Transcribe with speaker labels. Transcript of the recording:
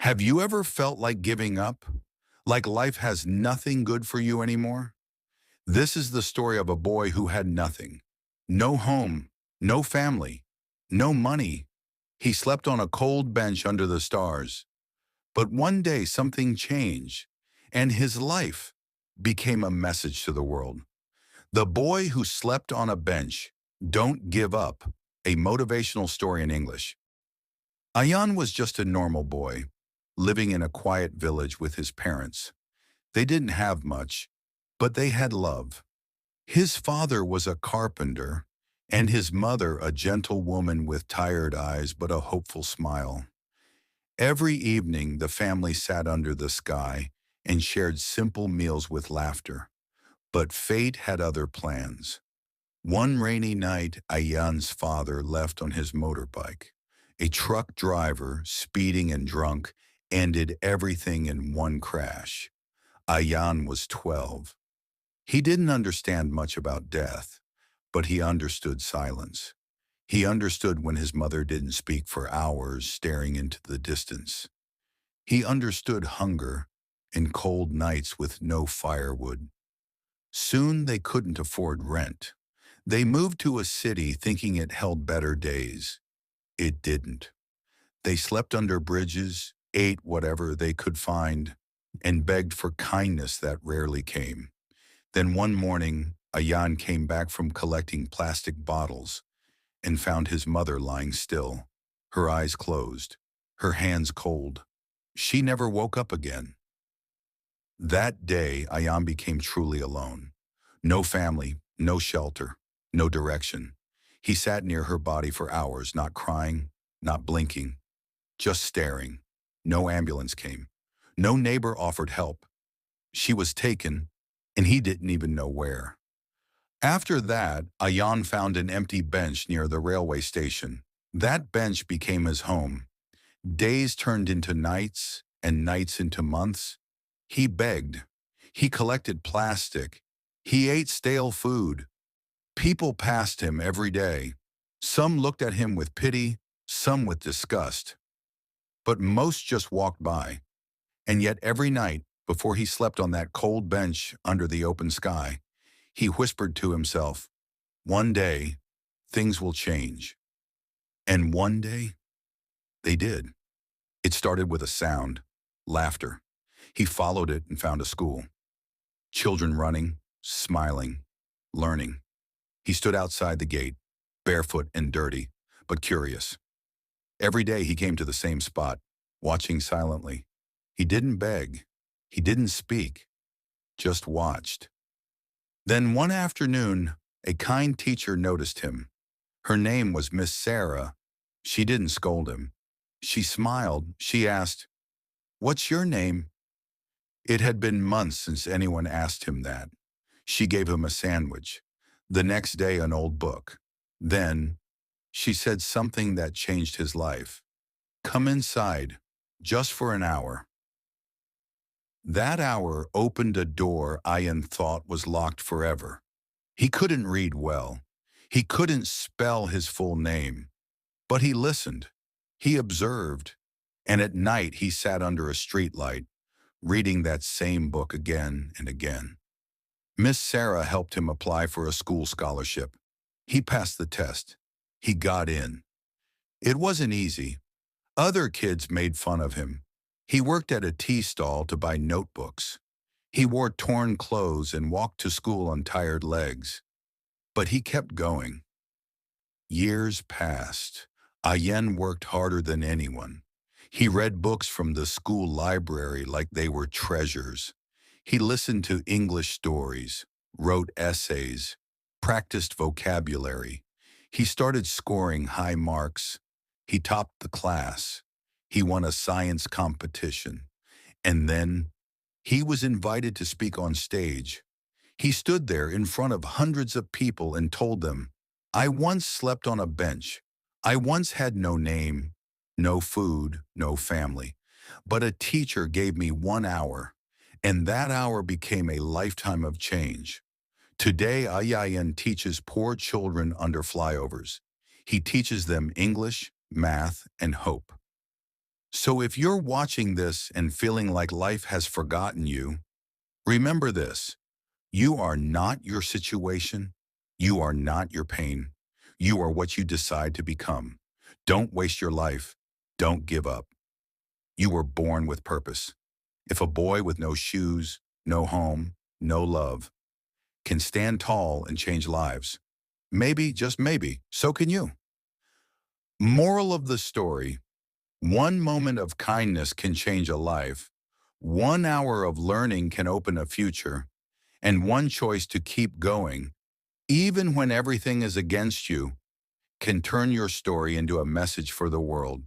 Speaker 1: Have you ever felt like giving up? Like life has nothing good for you anymore? This is the story of a boy who had nothing. No home, no family, no money. He slept on a cold bench under the stars. But one day something changed, and his life became a message to the world. The Boy Who Slept on a Bench. Don't Give Up, a motivational story in English. Ayan was just a normal boy, living in a quiet village with his parents. They didn't have much, but they had love. His father was a carpenter, and his mother a gentle woman with tired eyes but a hopeful smile. Every evening the family sat under the sky and shared simple meals with laughter. But fate had other plans. One rainy night, Ayan's father left on his motorbike. A truck driver, speeding and drunk, ended everything in one crash. Ayan was 12. He didn't understand much about death, but he understood silence. He understood when his mother didn't speak for hours, staring into the distance. He understood hunger and cold nights with no firewood. Soon they couldn't afford rent. They moved to a city thinking it held better days. It didn't. They slept under bridges, ate whatever they could find, and begged for kindness that rarely came. Then one morning, Ayan came back from collecting plastic bottles and found his mother lying still, her eyes closed, her hands cold. She never woke up again. That day, Ayan became truly alone. No family, no shelter, no direction. He sat near her body for hours, not crying, not blinking, just staring. No ambulance came. No neighbor offered help. She was taken, and he didn't even know where. After that, Ayan found an empty bench near the railway station. That bench became his home. Days turned into nights, and nights into months. He begged. He collected plastic. He ate stale food. People passed him every day. Some looked at him with pity, some with disgust. But most just walked by. And yet every night, before he slept on that cold bench under the open sky, he whispered to himself, "One day, things will change." And one day, they did. It started with a sound, laughter. He followed it and found a school. Children running, smiling, learning. He stood outside the gate, barefoot and dirty, but curious. Every day he came to the same spot, watching silently. He didn't beg. He didn't speak, just watched. Then one afternoon, a kind teacher noticed him. Her name was Miss Sarah. She didn't scold him. She smiled. She asked, "What's your name?" It had been months since anyone asked him that. She gave him a sandwich. The next day, an old book. Then, she said something that changed his life. "Come inside, just for an hour." That hour opened a door Ayan thought was locked forever. He couldn't read well. He couldn't spell his full name. But he listened. He observed. And at night he sat under a streetlight, reading that same book again and again. Miss Sarah helped him apply for a school scholarship. He passed the test. He got in. It wasn't easy. Other kids made fun of him. He worked at a tea stall to buy notebooks. He wore torn clothes and walked to school on tired legs. But he kept going. Years passed. Ayen worked harder than anyone. He read books from the school library like they were treasures. He listened to English stories, wrote essays, practiced vocabulary. He started scoring high marks. He topped the class. He won a science competition. And then he was invited to speak on stage. He stood there in front of hundreds of people and told them, "I once slept on a bench. I once had no name, no food, no family. But a teacher gave me 1 hour, and that hour became a lifetime of change." Today, Ayayan teaches poor children under flyovers. He teaches them English, math, and hope. So if you're watching this and feeling like life has forgotten you, remember this. You are not your situation. You are not your pain. You are what you decide to become. Don't waste your life. Don't give up. You were born with purpose. If a boy with no shoes, no home, no love, can stand tall and change lives, maybe, just maybe, so can you. Moral of the story: one moment of kindness can change a life, 1 hour of learning can open a future, and one choice to keep going, even when everything is against you, can turn your story into a message for the world.